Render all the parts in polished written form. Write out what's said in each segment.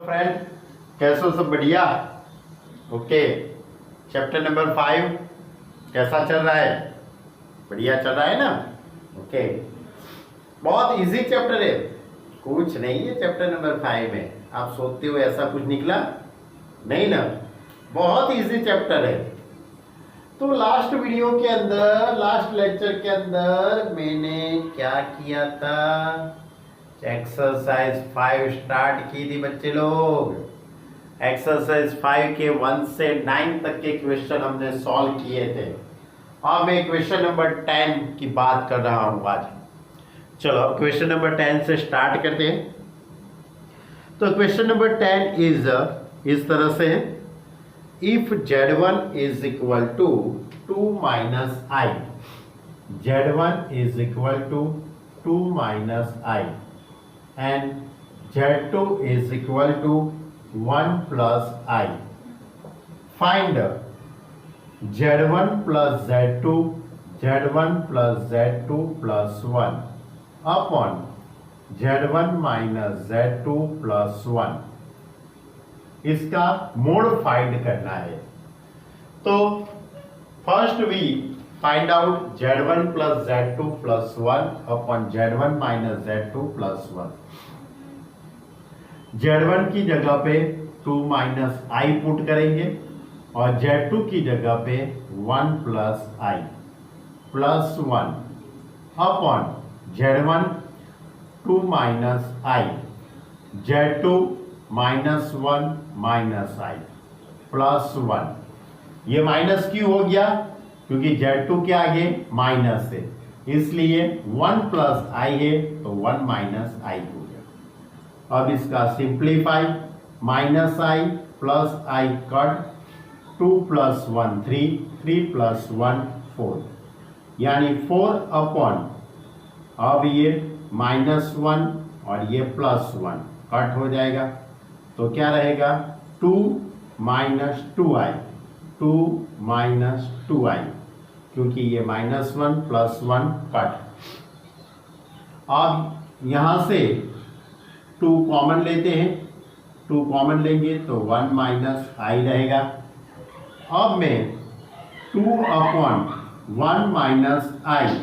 Friend, कैसे हो? सब बढ़िया? ओके। चैप्टर नंबर 5 कैसा चल रहा है? बढ़िया चल रहा है ना? ओके। बहुत इजी चैप्टर है, कुछ नहीं है चैप्टर नंबर 5 में। आप सोचते हो ऐसा कुछ निकला? नहीं ना, बहुत इजी चैप्टर है। तो लास्ट वीडियो के अंदर, लास्ट लेक्चर के अंदर मैंने क्या किया था? एक्सरसाइज 5 स्टार्ट की थी बच्चे लोग। एक्सरसाइज 5 के 1 से 9 तक के क्वेश्चन हमने सॉल्व किए थे। अब मैं क्वेश्चन नंबर 10 की बात कर रहा हूं आज। चलो क्वेश्चन नंबर 10 से स्टार्ट करते हैं। तो क्वेश्चन नंबर 10 इस तरह से है, if Z1 is equal to 2 minus i, Z1 is equal to 2 minus i and Z2 is equal to 1 plus I. Find Z1 plus Z2, Z1 plus Z2 plus 1 upon Z1 minus Z2 plus 1. इसका mode find करना है। तो first we find out Z1 plus Z2 plus 1 upon Z1 minus Z2 plus 1. Z1 की जगह पे 2 minus I put करेंगे और Z2 की जगह पे 1 प्लस आई प्लस 1 अपॉन Z1 2 माइनस आई, Z2 माइनस 1 माइनस आई प्लस 1। ये माइनस क्यों हो गया? क्योंकि Z2 के आगे माइनस है, इसलिए 1 प्लस आई है तो 1 माइनस आई हो गया। अब इसका simplify, minus I plus I cut, 2 plus 1 3, 3 plus 1 4, यानी 4 अपॉन, अब ये माइनस 1 और ये प्लस 1 कट हो जाएगा, तो क्या रहेगा? 2 माइनस 2 आई, 2 माइनस 2 आई, क्योंकि ये माइनस 1 प्लस 1 कट। अब यहां से 2 कॉमन लेते हैं, 2 कॉमन लेंगे तो 1 माइनस आई रहेगा। अब मैं 2 अपॉन 1 माइनस आई,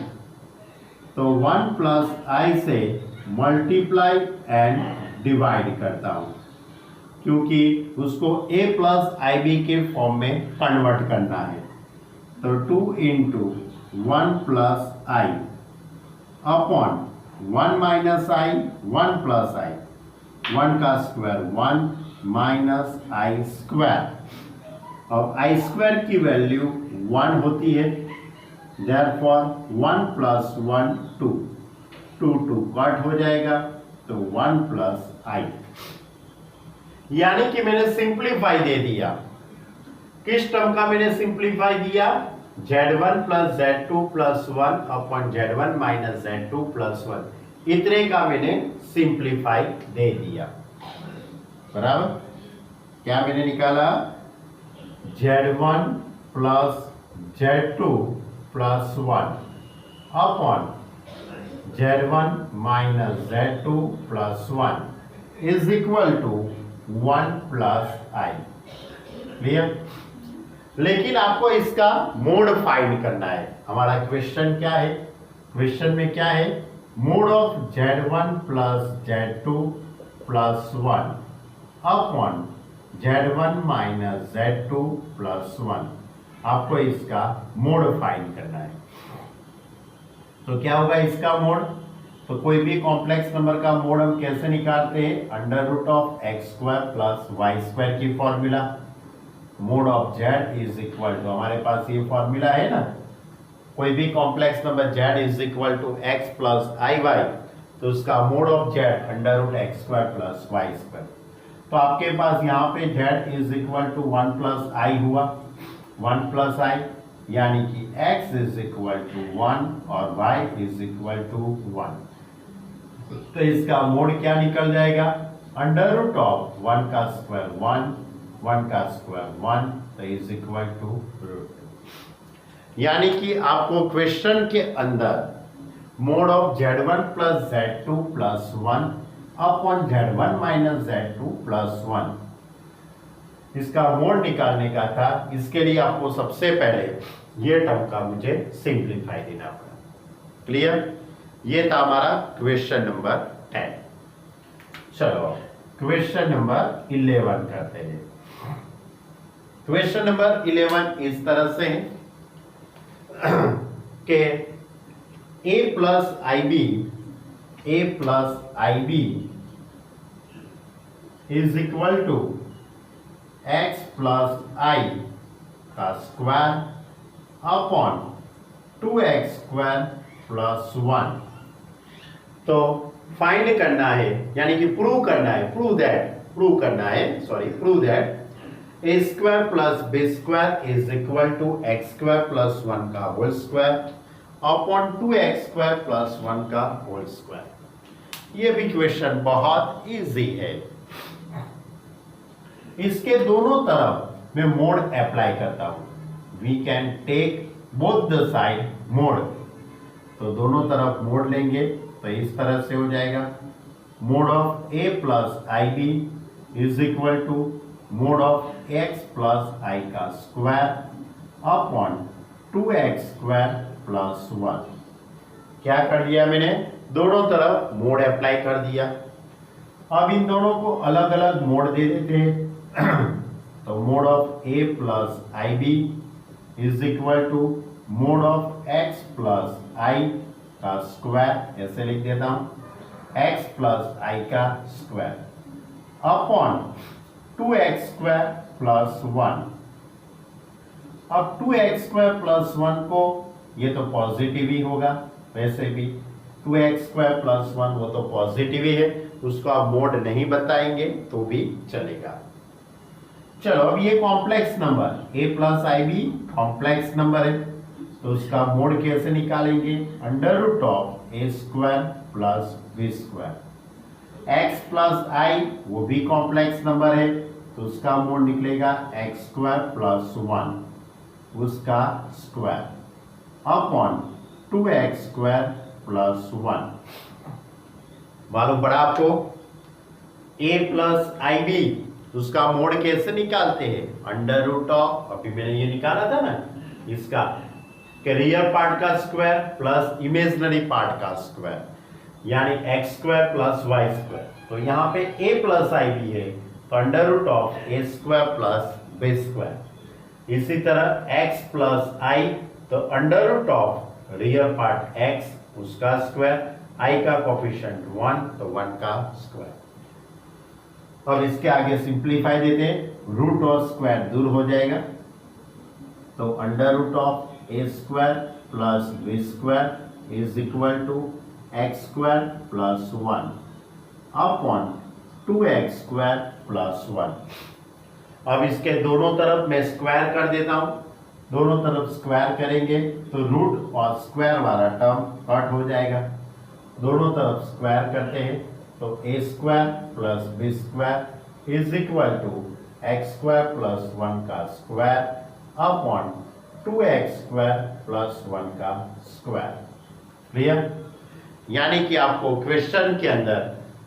तो 1 प्लस आई से मल्टीप्लाई एंड डिवाइड करता हूं, क्योंकि उसको a प्लस आई बी के फॉर्म में कन्वर्ट करना है। तो 2 into 1 plus i upon 1 minus i, 1 plus आई, 1 का स्क्वायर 1 माइनस आई स्क्वायर। अब आई स्क्वायर की वैल्यू 1 होती है, देयरफॉर 1 प्लस 1 2, 2 कट हो जाएगा तो 1 प्लस आई, यानी कि मैंने सिंप्लीफाई दे दिया। किस टर्म का मैंने सिंप्लीफाई दिया? Z1 plus Z2 plus 1 upon Z1 minus Z2 plus 1, इतने का मैंने सिंप्लीफाई दे दिया। बराबर? क्या मैंने निकाला? Z1 plus Z2 plus 1 upon Z1 minus Z2 plus 1 is equal to 1 plus i. Clear? लेकिन आपको इसका मोड फाइंड करना है। हमारा क्वेश्चन क्या है? क्वेश्चन में क्या है? Mod of Z1 plus Z2 plus 1 upon Z1 minus Z2 plus 1। आपको इसका मोड फाइंड करना है। तो क्या होगा इसका मोड? तो कोई भी कॉम्प्लेक्स नंबर का मोड हम कैसे निकालते हैं? Under root of x square plus y square की formula. Mod of Z is equal to, हमारे पास ये फॉर्मूला है ना, कोई भी complex number Z is equal to x plus i y, तो उसका mod of Z under root x square plus y square. तो आपके पास यहाँ पे Z is equal to 1 plus i हुआ, 1 प्लस आई, यानी कि x इज इक्वल टू 1 और y इज इक्वल टू 1। तो इसका मोड क्या निकल जाएगा? अंडर रूट ऑफ 1 का स्क्वायर 1, 1 का स्क्वायर 1, तो इज इक्वल टू √2। यानी कि आपको क्वेश्चन के अंदर mode of Z1 plus Z2 plus 1 upon Z1 minus Z2 plus 1। इसका मोड निकालने का था, इसके लिए आपको सबसे पहले ये टर्म का मुझे सिंप्लीफाई देना पड़ा। क्लियर? ये था हमारा क्वेश्चन नंबर 10। चलो क्वेश्चन नंबर 11 करते हैं। क्वेश्चन नंबर 11 इस तरह से कि a plus i b is equal to x plus i का square upon 2x square plus 1। तो फाइंड करना है, यानी कि प्रूव करना है, prove that a square plus b square is equal to x square plus 1 का whole square upon 2x square plus 1 का होल स्क्वायर। ये भी क्वेश्चन बहुत इजी है। इसके दोनों तरफ मैं मोड अप्लाई करता हूं। We can take both the side mod. तो दोनों तरफ मोड लेंगे तो इस तरह से हो जाएगा, mod of a plus i b is equal to mod of x plus i का square upon 2x square plus 1। क्या कर दिया मैंने? दोनों तरफ मोड अप्लाई कर दिया। अब इन दोनों को अलग अलग मोड दे देते हैं। तो mod of a plus i b is equal to mod of x plus i का स्क्वायर, ऐसे लिख देता हूं, x प्लस आई का square upon 2x square plus 1। अब 2x स्क्वायर प्लस 1 को, ये तो पॉजिटिव ही होगा, वैसे भी 2x स्क्वायर प्लस 1 वो तो पॉजिटिव ही है, उसको आप मोड नहीं बताएंगे तो भी चलेगा। चलो अब ये complex number a plus i b complex number है, तो उसका मोड कैसे निकालेंगे? Under root of a square plus b square. X plus i वो भी कॉम्प्लेक्स नंबर है, तो उसका मोड निकलेगा एक्स स्क्वायर प्लस 1 उसका square upon 2x square plus 1। मालूम पड़ा आपको? a प्लस आई बी उसका मोड कैसे निकालते हैं? अंडर रूट ऑफ, अभी मैंने ये निकाला था ना, इसका रियल पार्ट का स्क्वायर प्लस इमेजिनरी पार्ट का स्क्वायर, यानी x square plus y square. तो यहाँ पे a प्लस आई बी है, तो under root of a square plus b square. इसी तरह x प्लस आई, तो under root of real part x उसका स्क्वायर, i का कोफिशिएंट 1 तो 1 का स्क्वायर। अब इसके आगे सिंप्लीफाई देते हैं, रूट और स्क्वायर दूर हो जाएगा, तो under root of a square plus b square is equal to x square plus 1 upon 2x square plus 1। अब इसके दोनों तरफ मैं स्क्वायर कर देता हूं, दोनों तरफ स्क्वायर करेंगे तो रूट और स्क्वायर वाला टर्म कट हो जाएगा। दोनों तरफ स्क्वायर करते हैं तो a square plus b square is equal to x square plus 1 का square upon 2x square plus 1 का स्क्वायर। क्लियर? यानी कि आपको क्वेश्चन के अंदर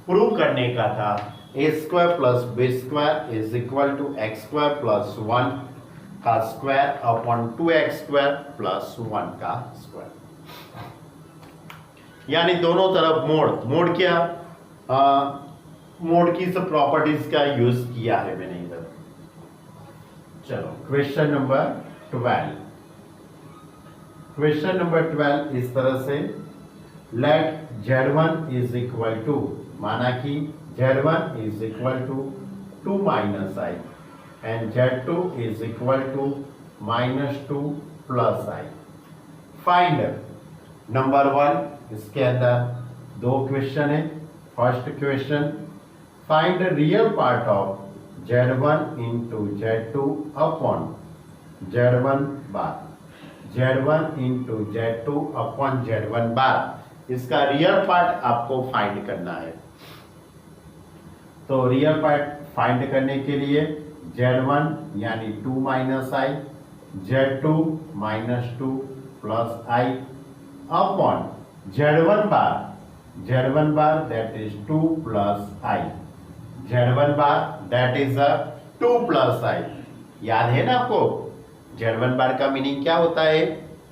प्रूव करने का था a square plus b square is equal to x square plus 1 का square upon 2x square plus 1 का स्क्वायर। यानी दोनों तरफ मोड क्या, मोड की सब प्रॉपर्टीज का यूज किया है मैंने इधर। चलो क्वेश्चन नंबर 12। क्वेश्चन नंबर 12 इस तरह से, late Z1 is equal to, माना कि Z1 is equal to 2 minus i and Z2 is equal to -2 plus i. Find number 1, इसके अंदर दो क्वेश्चन है। First question, find real part of Z1 into Z2 upon Z1 bar, Z1 into Z2 upon Z1 bar. इसका real part आपको find करना है। तो real part find करने के लिए Z1 यानी 2 minus I, Z2 -2 plus i upon Z1 bar Z1 bar that is 2 plus I, Z1 bar that is a 2 plus I। याद है ना आपको Z1 बार का मीनिंग क्या होता है?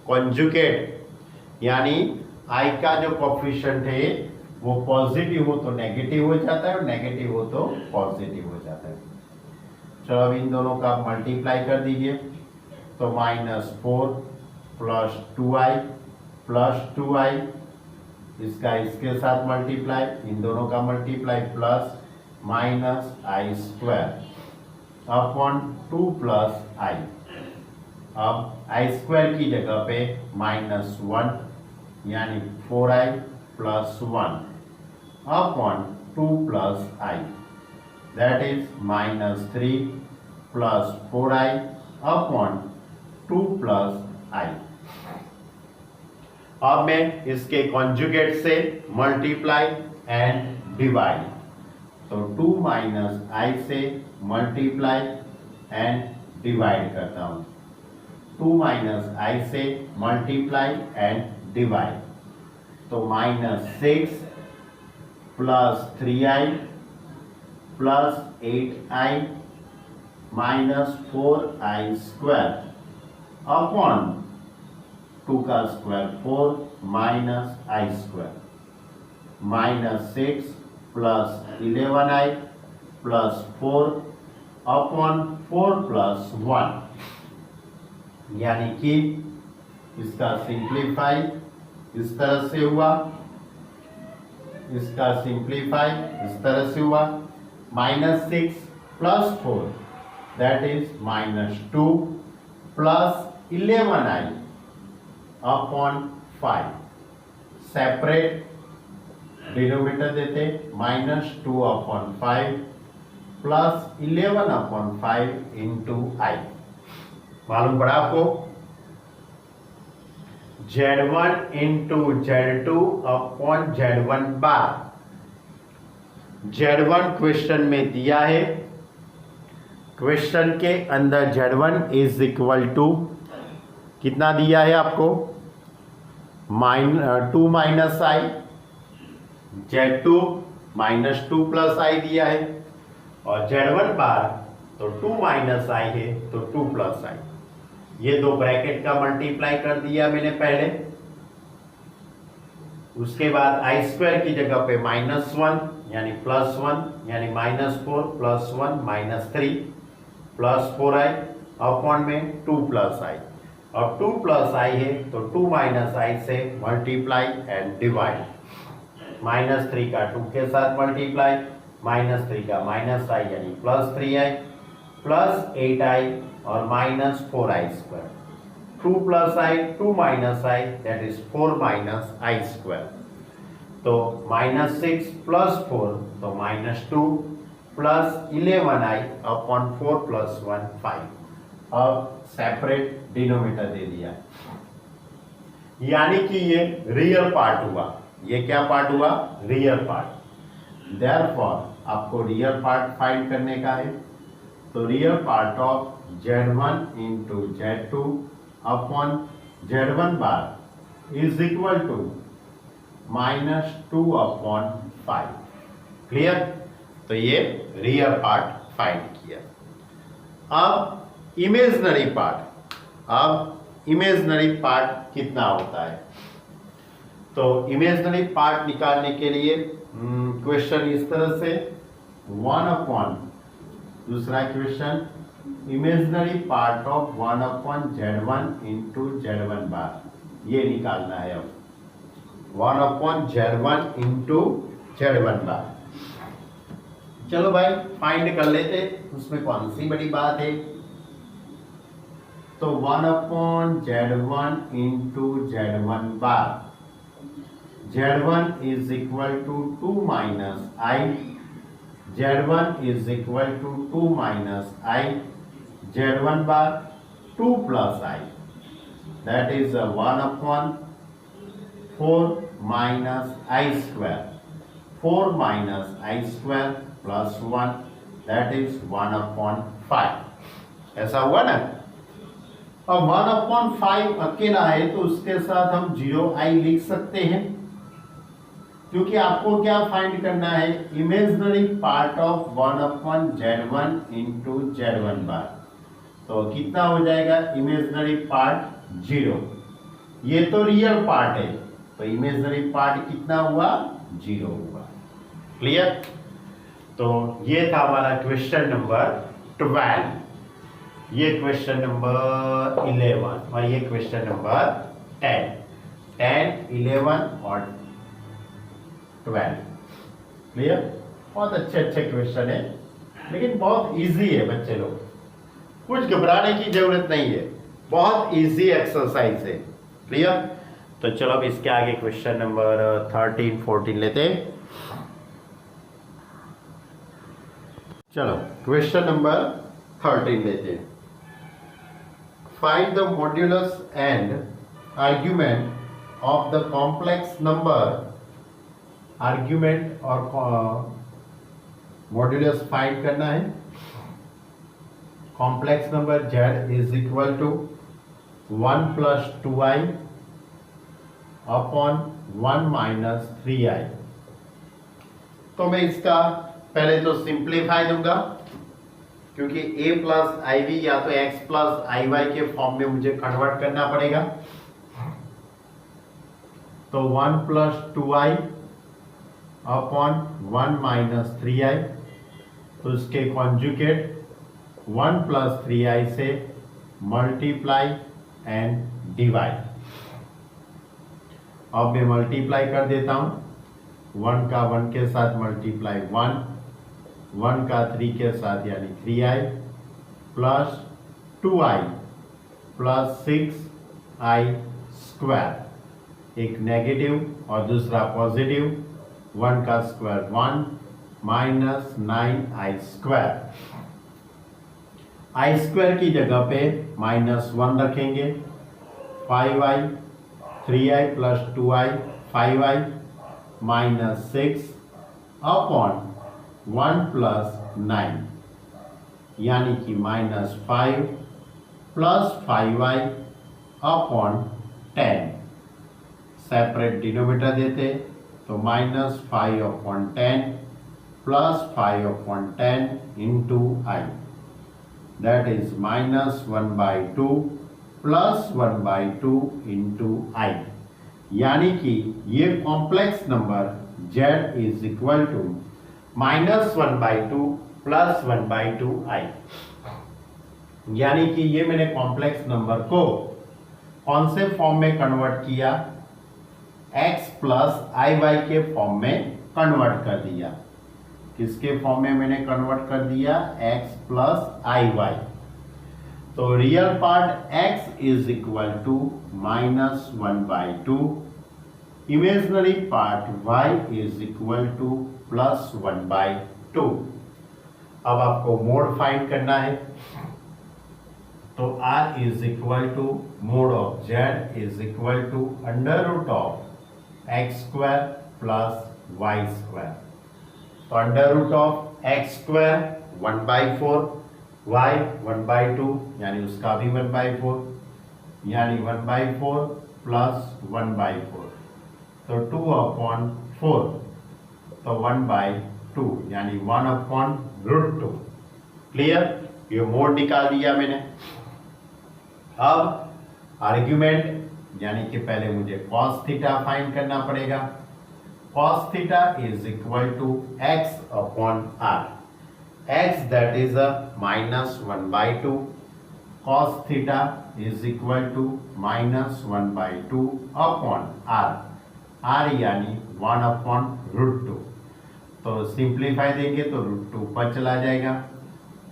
कॉन्जुगेट, यानी I का जो कोफिशिएंट है वो पॉजिटिव हो तो नेगेटिव हो जाता है और नेगेटिव हो तो पॉजिटिव हो जाता है। चलो अब इन दोनों का मल्टीप्लाई कर दीजिए, तो -4 प्लस 2i प्लस 2i, इसका इसके साथ मल्टीप्लाई, इन दोनों का multiply, plus -i² upon 2 plus i। अब i² की जगह पे -1 यानी 4i plus 1 upon 2 plus i, that is -3 plus 4i upon 2 plus i। अब मैं इसके कॉन्जुगेट से मल्टीप्लाई एंड डिवाइड, तो 2 माइनस i से मल्टीप्लाई एंड डिवाइड करता हूं, 2 माइनस i से मल्टीप्लाई एंड डिवाइड, तो -6 plus 3i plus 8i minus 4i² upon 2 का square 4 minus i², -6 plus 11i plus 4 upon 4 plus 1, यानी कि इसका सिंप्लीफाई इस तरह से हुआ, इसका सिंप्लीफाई इस तरह से हुआ, -6 plus 4 that is -2 plus 11i upon 5, separate denominator देते, -2 upon 5 plus 11 upon 5 into i। मालूम पड़ा आपको? Z1 into Z2 upon Z1 bar. Z1 question में दिया है, क्वेश्चन के अंदर Z1 इज इक्वल टू कितना दिया है आपको? 2 minus i, Z2 -2 plus i दिया है, और Z1 बार तो 2 माइनस i है तो 2 प्लस i। ये दो ब्रैकेट का मल्टीप्लाई कर दिया मैंने पहले, उसके बाद i² की जगह पे -1 यानी +1 यानी -4 प्लस 1 -3 प्लस 4i अपॉन में 2 प्लस i। अब 2 प्लस i है तो 2 माइनस i से मल्टीप्लाई एंड डिवाइड, -3 का 2 के साथ मल्टीप्लाई, -3 का -i यानी +3i प्लस 8i और -4i², 2 plus i 2 minus i that is 4 minus i², तो -6 प्लस 4 तो -2 प्लस 11i अपॉन 4 प्लस 1 5। अब सेपरेट डिनोमिनेटर दे दिया, यानी कि ये रियल पार्ट हुआ। ये क्या पार्ट हुआ? Real part. देयरफॉर आपको रियल पार्ट फाइंड करने का है, तो real part of Z1 into Z2 upon Z1 bar is equal to -2 upon 5। Clear? तो ये रियल पार्ट फाइंड किया। अब इमेजिनरी पार्ट, अब इमेजिनरी पार्ट कितना होता है? तो इमेजिनरी पार्ट निकालने के लिए क्वेश्चन इस तरह से 1 अपॉन, दूसरा question imaginary part of 1 upon Z1 into Z1 बार, ये निकालना है। अब 1 अपॉन Z1 इंटू Z1 बार, चलो भाई फाइंड कर लेते, उसमें कौन सी बड़ी बात है। तो 1 upon Z1 into Z1 bar, Z1 is equal to 2 minus i, Z1 is equal to 2 minus i, Z1 bar 2 plus i, that is 1 upon 4 minus i², 4 minus i² plus 1 that is 1 upon 5। ऐसा हुआ ना? अब 1 upon 5 अकेला है तो उसके साथ हम 0i लिख सकते हैं, क्योंकि आपको क्या फाइंड करना है, imaginary part of 1/z1 into z1 बार। तो कितना हो जाएगा इमेजिनरी पार्ट 0। ये तो रियल पार्ट है, तो इमेजिनरी पार्ट कितना हुआ 0 हुआ। क्लियर। तो ये था हमारा क्वेश्चन नंबर 12, ये क्वेश्चन नंबर 11 और ये क्वेश्चन नंबर 10, 11 और 12। क्लियर। बहुत अच्छे अच्छे क्वेश्चन है, लेकिन बहुत इजी है बच्चे लोग, कुछ घबराने की जरूरत नहीं है, बहुत इजी एक्सरसाइज है। क्लियर। तो चलो अब इसके आगे क्वेश्चन नंबर 13 14 लेते हैं। चलो क्वेश्चन नंबर 13 लेते हैं। Find the modulus and argument of the complex number. Argument और मॉड्यूलस फाइंड करना है। Complex number z is equal to 1 plus 2i upon 1 minus 3i। तो मैं इसका पहले तो सिंप्लीफाई दूंगा, क्योंकि a प्लस आई वी या तो x प्लस आई वाई के फॉर्म में मुझे कन्वर्ट करना पड़ेगा। तो 1 plus 2i upon 1 minus 3i, तो इसके कॉन्जुगेट 1 प्लस 3i से मल्टीप्लाई एंड डिवाइड। अब मैं मल्टीप्लाई कर देता हूं, 1 का 1 के साथ मल्टीप्लाई 1, 1 का 3 के साथ यानी 3i plus 2i plus 6i square, एक नेगेटिव और दूसरा पॉजिटिव, 1 का square 1 minus 9i square. I square की जगह पे -1 रखेंगे, 5i 3i plus 2i 5i minus 6 upon 1 plus 9, यानी कि -5 plus 5i upon 10। Separate denominator देते तो -5 upon 10 plus 5 upon 10 into i, that is -1/2 plus 1/2 into i, यानी कि ये complex number z is equal to -1/2 plus 1/2i, यानी कि ये मैंने कॉम्प्लेक्स नंबर को कौन से फॉर्म में कन्वर्ट किया, x प्लस आई वाई के फॉर्म में कन्वर्ट कर दिया। किसके फॉर्म में मैंने कन्वर्ट कर दिया, x प्लस आई वाई। तो real part x is equal to -1/2, imaginary part y is equal to plus 1/2। अब आपको मोड फाइंड करना है, तो r is equal to mod of z is equal to under root of x square plus y square. तो under root of x square 1/4, y 1/2 यानी उसका भी 1/4, यानी 1/4 प्लस 1/4, तो 2/4, तो 1/2 यानी 1/√2। क्लियर। ये मोड निकाल दिया मैंने। अब आर्ग्यूमेंट यानी कि पहले मुझे cos थीटा फाइंड करना पड़ेगा। cos theta is equal to x upon r, x that is -1/2, cos theta is equal to -1/2 upon r, r यानी 1/√2। तो सिंप्लीफाई देंगे तो √2 पर चला जाएगा,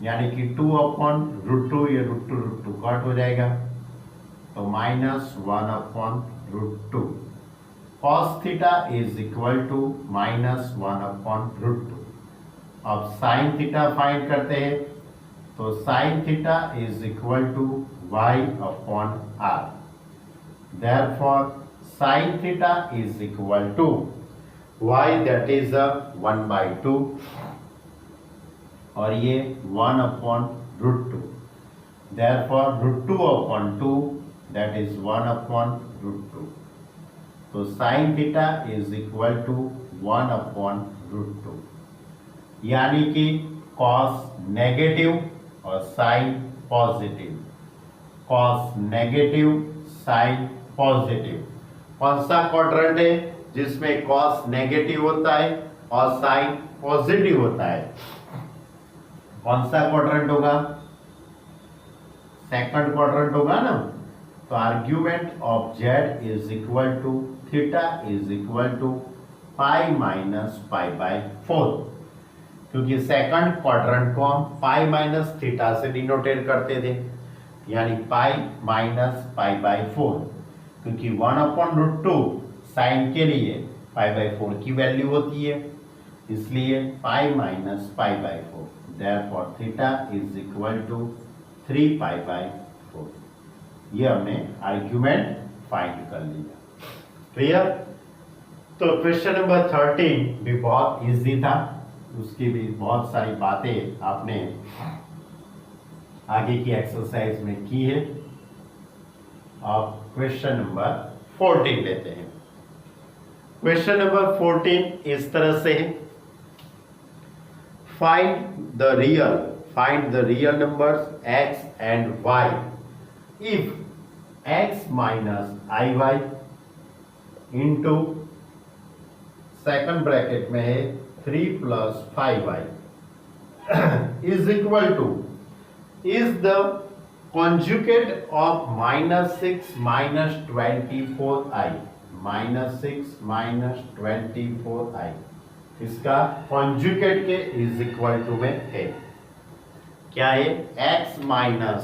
यानी कि 2/√2, ये √2 कट हो जाएगा, तो -1/√2। cos theta is equal to -1/√2। अब साइन थीटा फाइंड करते हैं, तो sine theta is equal to y upon r, therefore sine theta is equal to y that is 1/2 और ये 1/√2, देयरफॉर √2/2 दैट इज 1/√2। तो sine theta is equal to 1/√2, यानी कि cos negative और sine positive, cos negative sine positive. कौन सा quadrant है जिसमें कॉस नेगेटिव होता है और साइन पॉजिटिव होता है? कौन सा क्वाड्रेंट होगा? सेकंड क्वाड्रेंट होगा ना। तो argument of z is equal to theta is equal to pi minus pi by 4, क्योंकि सेकंड क्वाड्रेंट को हम पाई माइनस थीटा से डिनोटेट करते थे, यानी पाई माइनस पाई बाय 4, क्योंकि 1/√2 साइन के लिए पाई बाय 4 की वैल्यू होती है, इसलिए pi minus pi by 4, therefore theta is equal to 3 pi by 4। ये हमने आर्ग्यूमेंट फाइंड कर लिया। क्लियर? तो क्वेश्चन नंबर 13 भी बहुत इजी था, उसकी भी बहुत सारी बातें आपने आगे की एक्सरसाइज में की है। अब क्वेश्चन नंबर 14 लेते हैं। क्वेश्चन नंबर 14 इस तरह से है, find the real numbers x and y if x minus iy into second bracket में है 3 plus 5y is equal two is the conjugate of -6 minus 24i, -6 minus 24i, इसका conjugate के इज इक्वल टू में है क्या है? x minus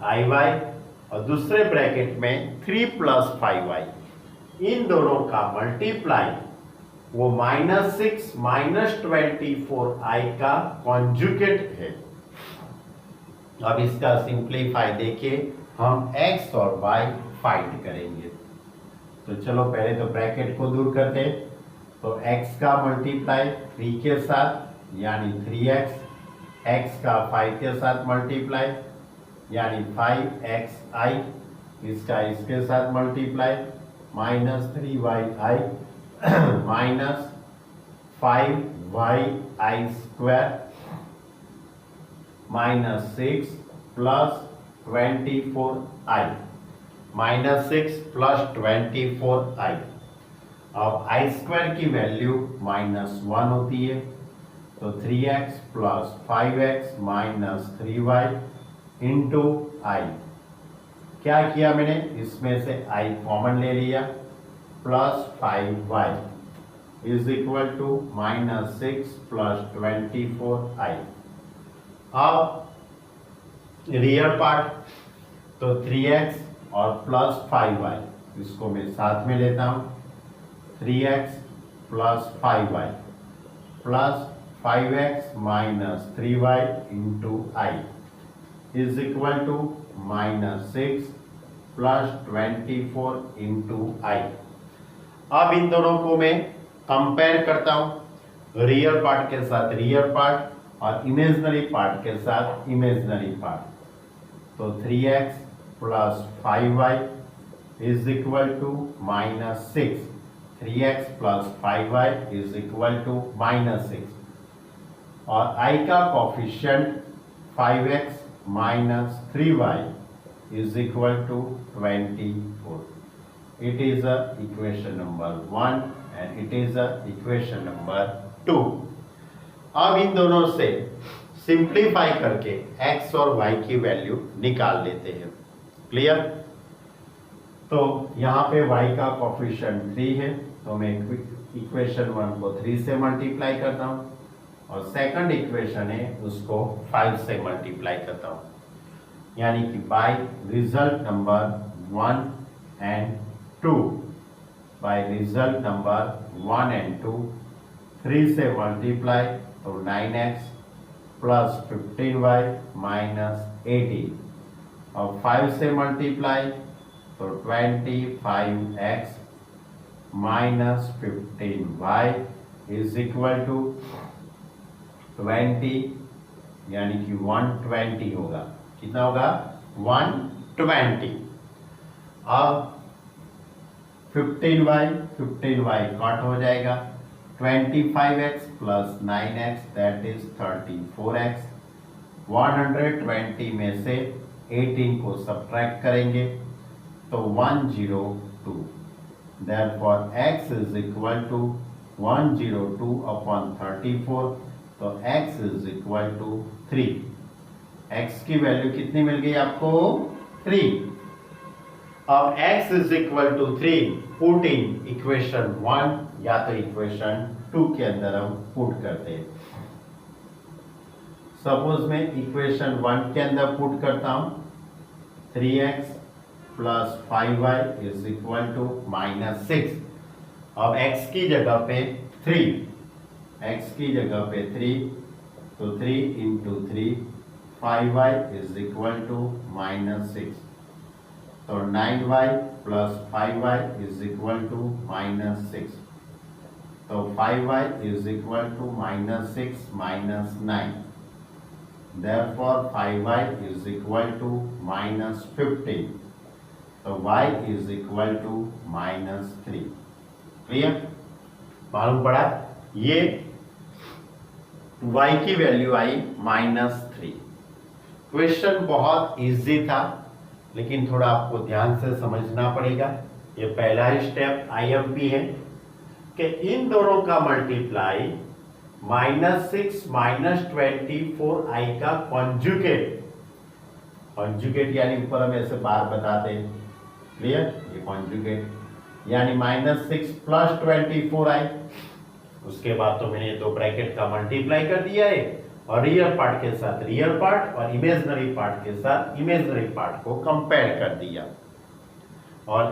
i Y और दूसरे ब्रैकेट में 3 प्लस 5y, इन दोनों का मल्टीप्लाई वो -6 माइनस 24i का कॉन्जुगेट है। अब इसका सिंप्लीफाई देखिए, हम x और y फाइंड करेंगे। तो चलो पहले तो ब्रैकेट को दूर करते हैं। तो x का मल्टीप्लाई 3 के साथ यानी 3x, x का 5 के साथ मल्टीप्लाई यानी 5xi, इसका इसके साथ multiply -3yi minus 5yi square -6 plus 24i, -6 plus 24i। अब i स्क्वायर की वैल्यू -1 होती है, तो 3x plus 5x minus 3y into i। क्या किया मैंने? इसमें से i कॉमन ले लिया, plus 5y is equal to -6 plus 24i। अब रियल पार्ट, तो 3x और प्लस 5y, इसको मैं साथ में लेता हूँ। 3x plus 5y plus 5x minus 3y into i is equal to -6 plus 24 into i। अब इन दोनों को मैं कंपेयर करता हूँ, रियल पार्ट के साथ रियल पार्ट और इमेजिनरी पार्ट के साथ इमेजिनरी पार्ट। तो 3x plus 5y is equal to -6, 3x plus 5y is equal to -6 और i का coefficient 5x minus 3y is equal to 24। It is a equation number 1 and it is a equation number 2। अब इन दोनों से simplify करके x और y की value निकाल लेते हैं। क्लियर? तो यहाँ पे y का कोफिशिएंट 3 है, तो मैं इक्वेशन 1 को 3 से मल्टीप्लाई करता हूँ और सेकंड इक्वेशन है उसको 5 से मल्टीप्लाई करता हूँ, यानी कि by result number 1 and 2, by result number 1 and 2 3 से मल्टीप्लाई तो 9x प्लस 15y माइनस 18 और 5 से मल्टीप्लाई तो 25x minus 15y is equal to 20, यानी कि 120 होगा। कितना होगा? 120। अब 15y कट हो जाएगा, 25x plus 9x that is 34x। 120 में से 18 को सब्ट्रैक्ट करेंगे तो 102, therefore x is equal to 102 upon 34, तो x is equal to 3। x की वैल्यू कितनी मिल गई आपको? 3। अब x is equal to 3 put in equation 1 या तो इक्वेशन 2 के अंदर हम पुट करते हैं। सपोज मैं इक्वेशन 1 के अंदर पुट करता हूं, 3x plus 5y is equal to -6। अब x की जगह पे 3, x की जगह पे 3, तो 3 into 3 5y is equal to -6, तो 9y plus 5y is equal to -6, तो 5y is equal to -6 minus 9, therefore 5y is equal to -15, तो y is equal to -3। Clear? मालूम पड़ा? ये y की वैल्यू आई -3। क्वेश्चन बहुत इजी था, लेकिन थोड़ा आपको ध्यान से समझना पड़ेगा। ये पहला ही स्टेप IMP है कि इन दोनों का मल्टीप्लाई -6 -24i का कॉन्जुगेट, कॉन्जुगेट यानी ऊपर हम ऐसे बार बताते हैं। क्लियर? ये कॉन्जुगेट यानी -6 प्लस 24i, उसके बाद तो मैंने दो ब्रैकेट का मल्टीप्लाई कर दिया है और रियल पार्ट के साथ रियल पार्ट और इमेजिनरी पार्ट के साथ इमेजिनरी पार्ट को कंपेयर कर दिया और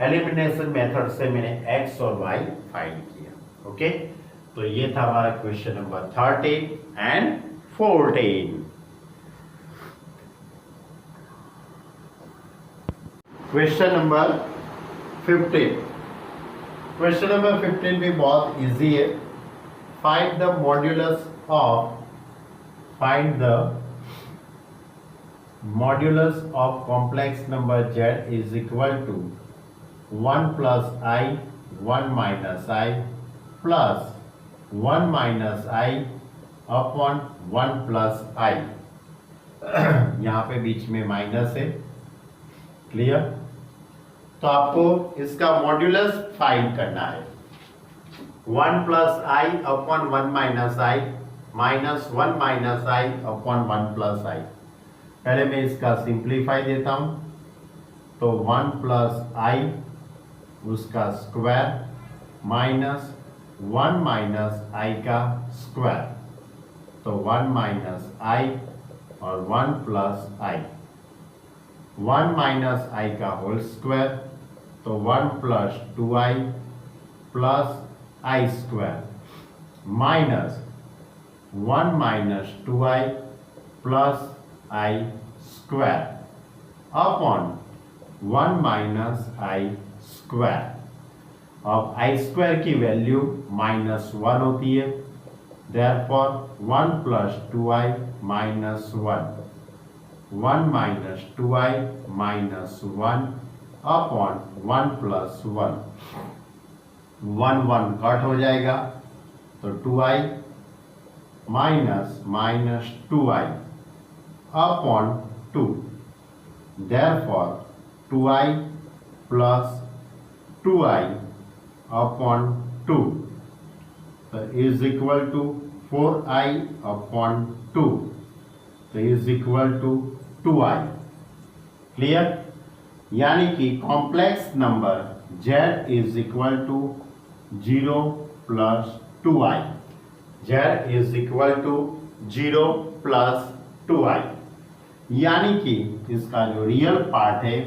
एलिमिनेशन मेथड से मैंने x और y फाइंड किया। ओके, तो ये था हमारा question number 13 and 14। Question number 15। Question number 15 भी बहुत इजी है। Find the modulus of complex number z is equal to 1 plus I 1 minus I plus 1 minus I upon 1 plus I। यहाँ पे बीच में माइनस है। क्लियर? तो आपको इसका मॉड्यूलस फाइंड करना है। 1 plus i upon 1 minus I minus 1 minus I upon 1 plus आई। पहले मैं इसका सिंप्लीफाई देता हूं, तो 1 प्लस आई उसका स्क्वायर माइनस 1 माइनस आई का स्क्वायर, तो 1 माइनस आई और 1 प्लस आई। 1 माइनस आई का होल स्क्वायर, तो 1 plus 2i plus i square minus 1 minus 2i plus i square upon 1 minus i square. अब आई स्क्वायर की वैल्यू -1 होती है, therefore 1 plus 2i minus 1 minus 2i minus 1 upon 1 plus 1, 1 cut हो जाएगा, तो 2i minus minus 2i upon 2, therefore 2i plus 2i upon 2, तो is equal to 4i upon 2, तो is equal to 2i। Clear? यानी कि complex number z is equal to 0 plus 2i। z is equal to 0 plus 2i, यानी कि इसका जो real part है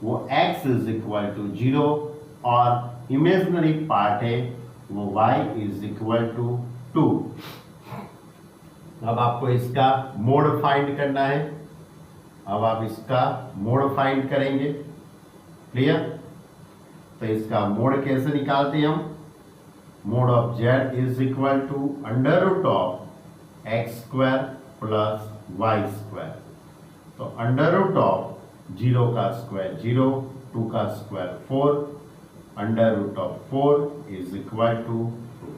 वो x इज इक्वल टू 0 और इमेजिनरी पार्ट है वो y इज इक्वल टू 2। अब आपको इसका मोड फाइंड करना है। अब आप इसका मोड फाइंड करेंगे। क्लियर? तो इसका मोड कैसे निकालते हैं हम? Mod of z is equal to under root of x square plus y square. तो अंडर रूट ऑफ 0 का स्क्वायर 0 2 का square 4 under root of 4 is equal to 2।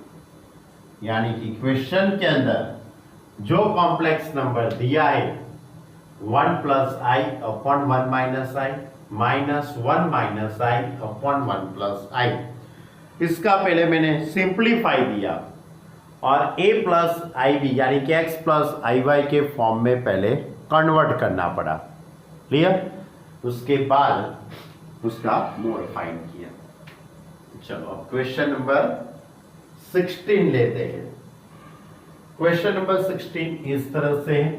यानी कि क्वेश्चन के अंदर जो कॉम्प्लेक्स नंबर दिया है 1 plus i upon 1 minus I minus 1 minus I upon 1 plus आई, इसका पहले मैंने सिंप्लीफाई दिया और a प्लस आई बी यानी कि x प्लस आई वाई के फॉर्म में पहले कन्वर्ट करना पड़ा। क्लियर? उसके बाद उसका मोड फाइंड किया। चलो अब क्वेश्चन नंबर 16 लेते हैं। क्वेश्चन नंबर 16 इस तरह से है,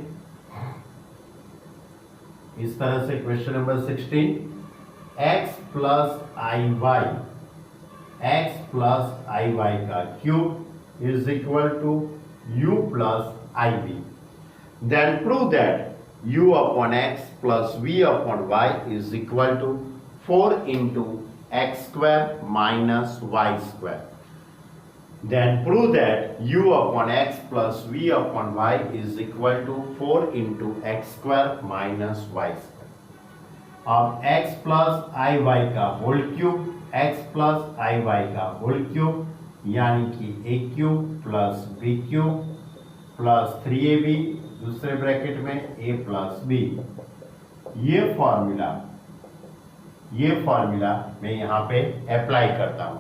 इस तरह से question number 16, x plus i Y, x plus i y का cube is equal to u plus iv. Then prove that u upon x plus v upon y is equal to 4 into x square minus y square. Then prove that u upon x plus v upon y is equal to 4 into x square minus y square. अब x plus i y का whole cube, x plus i y का whole cube यानी कि a cube plus b cube plus 3ab दूसरे bracket में a plus b. ये formula मैं यहाँ पे अप्लाई करता हूँ।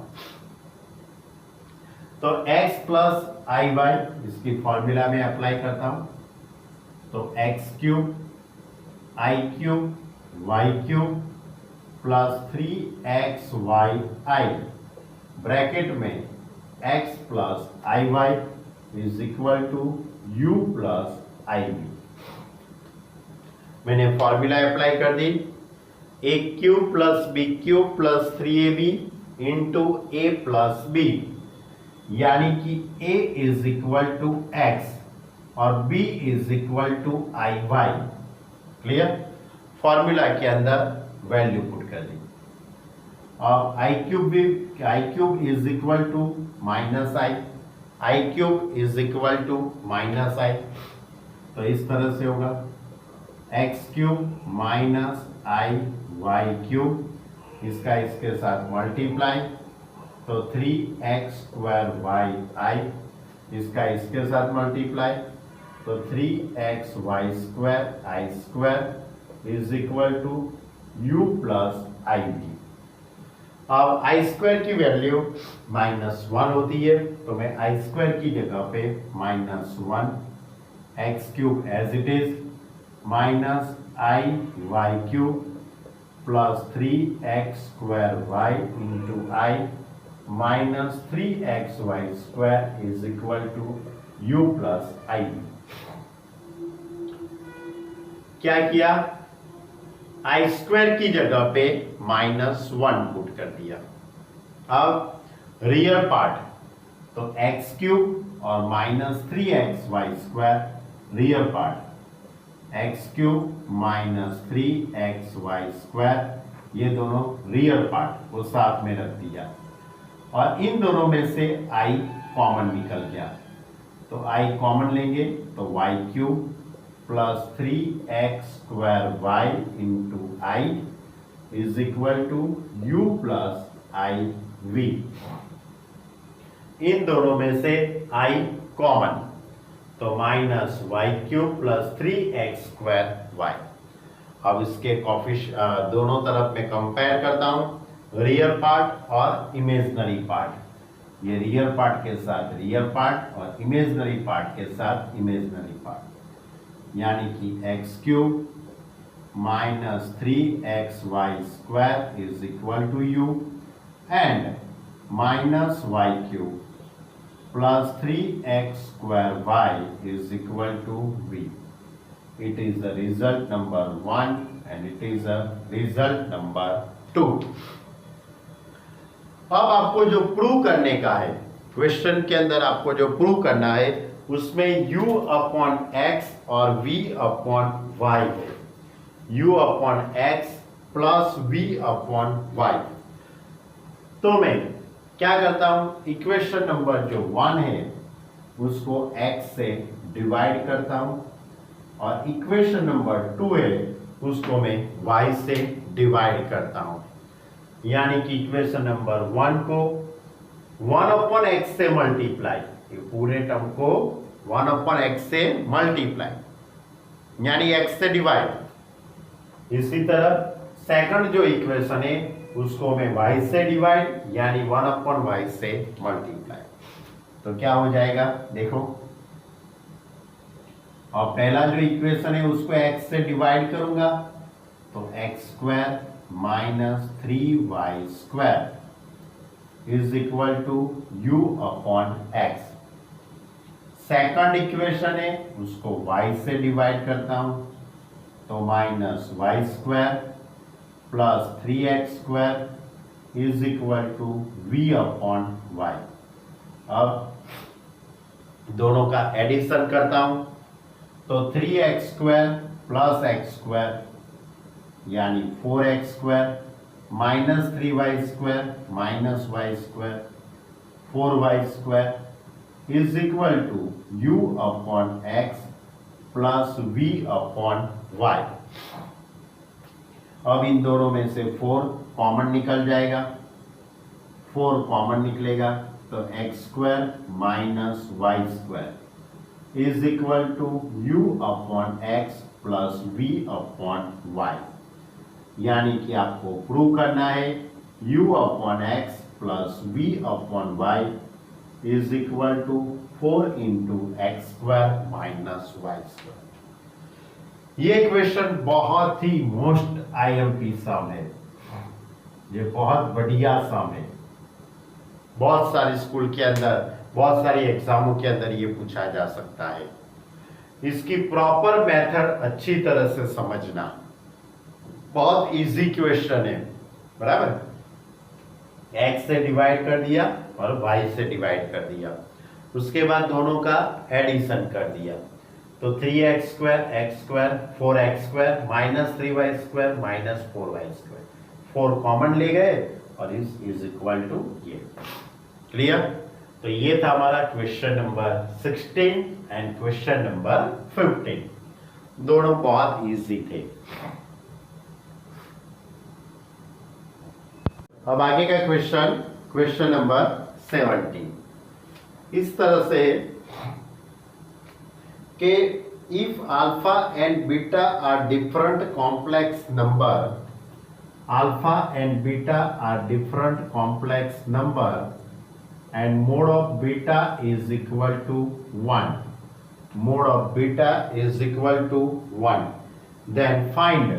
तो x प्लस आई वाई इसकी फॉर्मूला में अप्लाई करता हूँ, तो x cube i cube y cube plus 3xy bracket में x plus i y is equal to u plus i b. मैंने फॉर्मूला अप्लाई कर दी, a cube plus b cube plus 3ab into a plus b, यानी कि a is equal to x और b is equal to i y. Clear? Formula के अंदर value put कर दी और i cube is equal to minus i cube is equal to minus i, तो इस तरह से होगा x cube minus i y cube, इसका इसके साथ मल्टीप्लाई तो 3x स्क्वायर वाई आई, इसका इसके साथ मल्टीप्लाई तो 3x y square i square is equal to u plus i b. अब आई स्क्वायर की वैल्यू -1 होती है, तो मैं आई स्क्वायर की जगह पे -1 x cube as it is minus i y cube plus 3x square y into i minus 3x y square is equal to u plus i. क्या किया? आई स्क्वायर की जगह पे -1 पुट कर दिया। अब रियल पार्ट तो एक्स क्यूब और minus 3xy square real part, x cube minus 3xy square, ये दोनों रियल पार्ट को साथ में रख दिया और इन दोनों में से आई कॉमन निकल गया, तो आई कॉमन लेंगे तो y cube plus 3x square y into i is equal to u plus i v. इन दोनों में से i कॉमन, तो minus y cube plus 3x square y. अब इसके दोनों तरफ में कंपेयर करता हूं, रियल पार्ट और इमेजिनरी पार्ट। ये रियल पार्ट के साथ रियल पार्ट और इमेजिनरी पार्ट के साथ इमेजिनरी पार्ट, यानी कि x cube minus 3xy square is equal to u and minus y cube plus 3x square y is equal to v। It is the result number 1 and it is the result number 2। अब आपको जो prove करने का है, question के अंदर आपको जो प्रूव करना है उसमें u अपॉन x और v अपॉन y है, u upon x plus v upon y। तो मैं क्या करता हूं, इक्वेशन नंबर जो 1 है उसको x से डिवाइड करता हूं और इक्वेशन नंबर 2 है उसको मैं y से डिवाइड करता हूं। यानी कि इक्वेशन नंबर 1 को 1/x से मल्टीप्लाई, ये पूरे टर्म को 1/x से मल्टीप्लाई यानी x से डिवाइड। इसी तरह सेकंड जो इक्वेशन है उसको मैं y से डिवाइड यानी 1/y से मल्टीप्लाई। तो क्या हो जाएगा देखो, और पहला जो इक्वेशन है उसको x से डिवाइड करूंगा तो x² minus 3y² is equal to u/x। Second equation है उसको y से डिवाइड करता हूं तो minus y² plus 3x² is equal to v/y। अब दोनों का एडिशन करता हूं तो 3x² प्लस x² यानी 4x² minus 3y² minus y² 4y² is equal to u/x plus v/y। अब इन दोनों में से 4 कॉमन निकल जाएगा, 4 कॉमन निकलेगा तो x² minus y² is equal to u/x plus v/y। यानी कि आपको प्रूव करना है u/x plus v/y is equal to 4 into x² minus y²। ये क्वेश्चन बहुत ही मोस्ट IMP सम है, ये बहुत बढ़िया सम है। बहुत सारे स्कूल के अंदर, बहुत सारे एग्जामों के अंदर ये पूछा जा सकता है। इसकी प्रॉपर मेथड अच्छी तरह से समझना, बहुत इजी क्वेश्चन है, बराबर। x से डिवाइड कर दिया और y से डिवाइड कर दिया, उसके बाद दोनों का एडिशन कर दिया तो 3x² x² 4x² minus 3y² minus 4y², 4 common ले गए और इज इक्वल टू ये। क्लियर? तो ये था हमारा question number 16 and question number 15, दोनों बहुत इजी थे। अब आगे का क्वेश्चन, क्वेश्चन नंबर 17 इस तरह से कि if alpha and beta are different complex number, alpha and beta are different complex number and mode of beta is equal to 1, mode of beta is equal to 1, then find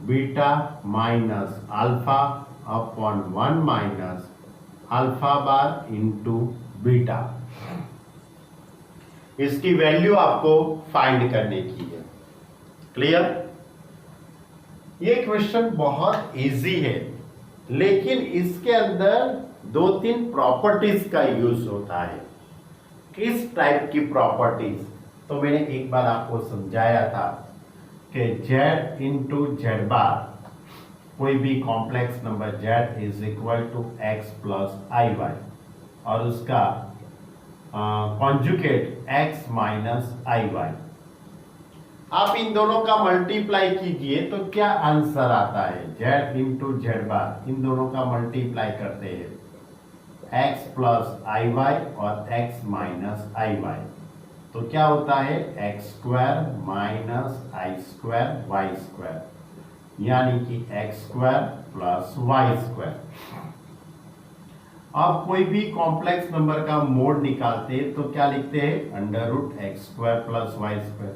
beta minus alpha upon 1 minus alpha bar into beta। इसकी value आपको find करने की है। Clear? ये question बहुत easy है, लेकिन इसके अंदर 2-3 प्रॉपर्टीज का यूज होता है। किस टाइप की प्रॉपर्टीज? तो मैंने एक बार आपको समझाया था कि z इंटू जेड बार, कोई भी complex number z is equal to x plus IY और उसका कॉन्जुगेट x माइनस IY। आप इन दोनों का मल्टीप्लाई कीजिए तो क्या आंसर आता है? z इंटू जेड बार, इन दोनों का मल्टीप्लाई करते हैं x प्लस IY और x माइनस IY, तो क्या होता है x² माइनस I² y², यानी कि x² प्लस y²। अब कोई भी कॉम्प्लेक्स नंबर का मोड निकालते हैं तो क्या लिखते हैं? √x² प्लस y²,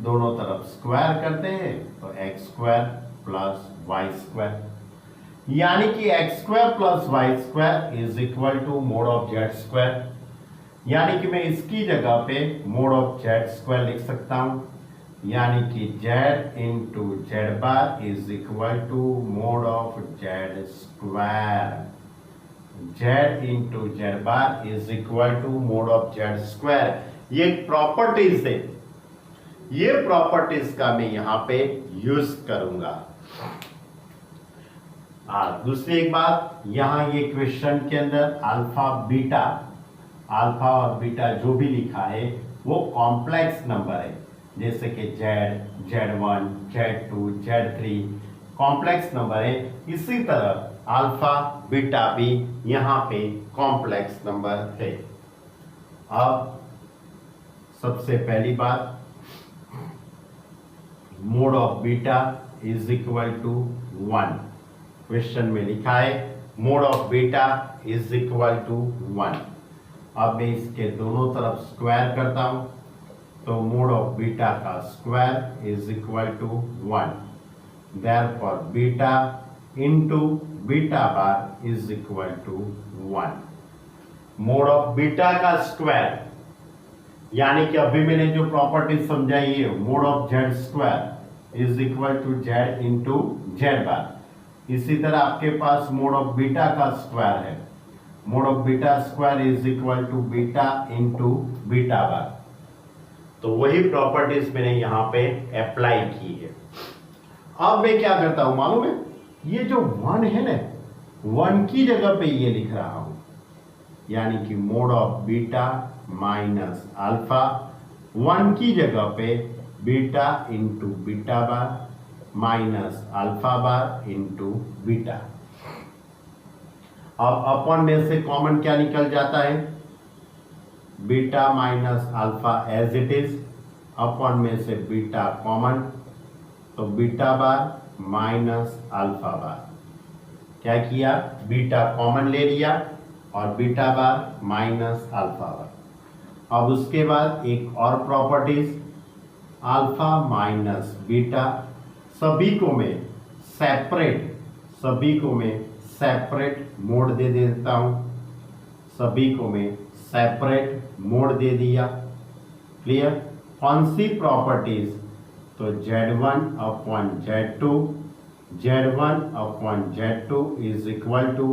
दोनों तरफ स्क्वायर करते हैं तो x² प्लस y², यानी कि x² plus y² is equal to mod of z², यानी कि मैं इसकी जगह पे मोड ऑफ z² लिख सकता हूं, यानी कि z into z bar is equal to mod of z², z into z bar is equal to mod of z²। ये प्रॉपर्टीज है, ये प्रॉपर्टीज का मैं यहां पे यूज करूंगा। दूसरी एक बात, यहां ये क्वेश्चन के अंदर अल्फा बीटा, अल्फा और बीटा जो भी लिखा है वो कॉम्प्लेक्स नंबर है, जैसे कि z, z1, z2, z3 complex number है। इसी तरह अल्फा बीटा भी यहाँ पे कॉम्प्लेक्स नंबर है। अब सबसे पहली बात, mod of beta is equal to 1। Question में लिखा है mod of beta is equal to 1। अब मैं इसके दोनों तरफ स्क्वायर करता हूं, तो मोड ऑफ बीटा का square is equal to 1। Therefore beta into beta bar is equal to 1। Mod of beta का स्क्वायर यानी कि अभी मैंने जो प्रॉपर्टी समझाई है, mod of z square is equal to z into z bar. इसी तरह आपके पास मोड ऑफ बीटा का स्क्वायर है, mod of beta square is equal to beta into beta bar. तो वही प्रॉपर्टीज मैंने यहां पे अप्लाई की है। अब मैं क्या करता हूं मालूम है, ये जो 1 है ना, 1 की जगह पे ये लिख रहा हूं, यानी कि mod of beta minus alpha, 1 की जगह पे beta into beta bar minus alpha bar into beta. अब अपन में से कॉमन क्या निकल जाता है, beta minus alpha as it is, अपन में से बीटा कॉमन, तो beta bar minus alpha bar. क्या किया, बीटा कॉमन ले लिया और beta bar minus alpha bar. अब उसके बाद एक और प्रॉपर्टीज, अल्फा माइनस बीटा, सभी को मैं सेपरेट मोड दे देता हूं, सभी को मैं सेपरेट मोड दे दिया। क्लियर, कौन सी प्रॉपर्टीज, तो Z1 upon Z2, Z1 upon Z2 is equal to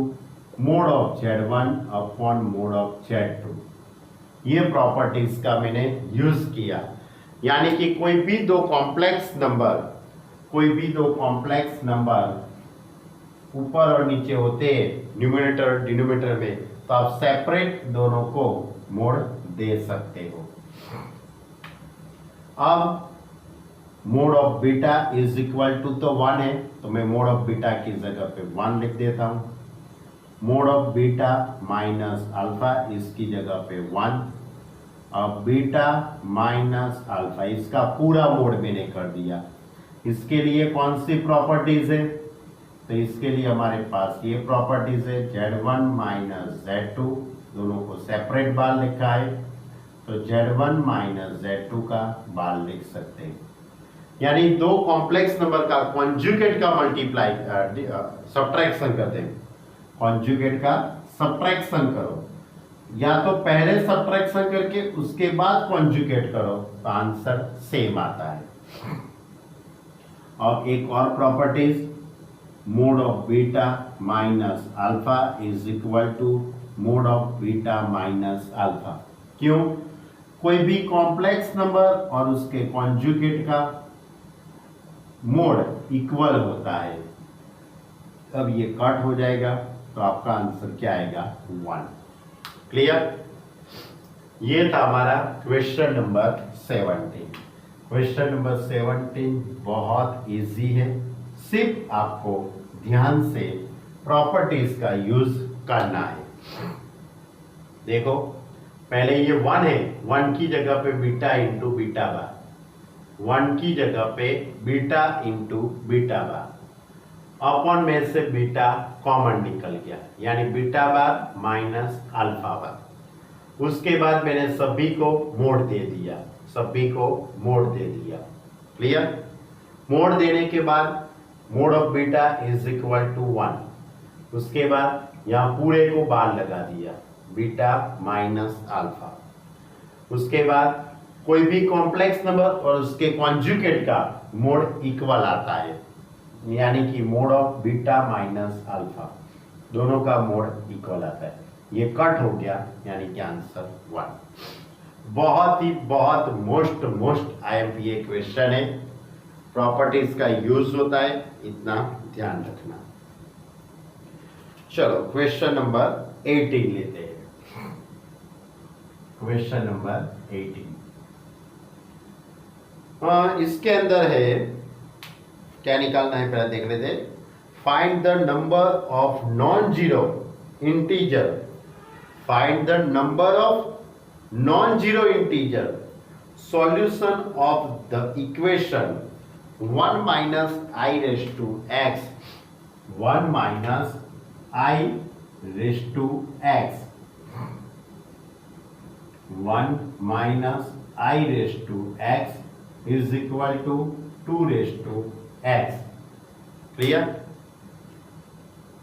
mod of Z1 upon mod of Z2। ये प्रॉपर्टीज का मैंने यूज किया, यानी कि कोई भी दो कॉम्प्लेक्स नंबर ऊपर और नीचे होते हैं न्यूमरेटर और डिनोमिनेटर में, तो आप सेपरेट दोनों को मोड दे सकते हो। अब mod of beta is equal to तो 1 है, तो मैं मोड ऑफ बीटा की जगह पे 1 लिख देता हूं। Mode of beta minus alpha, इसकी जगह पे 1। अब बीटा माइनस अल्फा, इसका पूरा मोड मैंने कर दिया। इसके लिए कौन सी प्रॉपर्टीज है, तो इसके लिए हमारे पास ये प्रॉपर्टीज है, Z1 माइनस Z2, दोनों को सेपरेट बार लिखा है, तो Z1 माइनस Z2 का बार लिख सकते हैं। यानी दो कॉम्प्लेक्स नंबर का कॉन्जुगेट का सब्ट्रैक्शन करते हैं, कॉन्जुगेट का सब्ट्रैक्शन करो, या तो पहले सब्ट्रैक्शन करके उसके बाद कॉन्जुगेट करो, तो आंसर सेम आता है। और एक और properties, mod of beta minus alpha is equal to mod of beta minus alpha. क्यों, कोई भी कॉम्प्लेक्स नंबर और उसके कॉन्जुगेट का मोड इक्वल होता है। अब ये कट हो जाएगा, तो आपका आंसर क्या आएगा, 1। क्लियर, ये था हमारा क्वेश्चन नंबर 17। क्वेश्चन नंबर 17 बहुत इजी है, सिर्फ आपको ध्यान से प्रॉपर्टीज का यूज करना है। देखो, पहले ये 1 है, 1 की जगह पे बीटा इंटू बीटा बार, 1 की जगह पे बीटा इंटू बीटा बार, अपॉन में से बीटा कॉमन निकल गया, यानी बीटा बार माइनस अल्फा बार। उसके बाद मैंने सभी को मोड दे दिया, क्लियर। मोड देने के बाद mod of beta is equal to 1, उसके बाद यहाँ पूरे को बार लगा दिया, बीटा माइनस अल्फा। उसके बाद कोई भी कॉम्प्लेक्स नंबर और उसके कॉन्जुगेट का मोड इक्वल आता है, यानी कि mod of beta minus alpha, दोनों का मोड इक्वल आता है। ये कट हो गया, यानी कि आंसर 1। बहुत मोस्ट IMPA क्वेश्चन है, प्रॉपर्टीज का यूज होता है, इतना ध्यान रखना। चलो क्वेश्चन नंबर 18 लेते हैं। क्वेश्चन नंबर 18 इसके अंदर है क्या निकालना है पहले देख लेते। Find the number of non zero integer, find the number of non zero integer, solution of the equation 1 minus i raise to x, 1 minus i raise to x, 1 minus i raise to x is equal to 2 raise to x. Clear?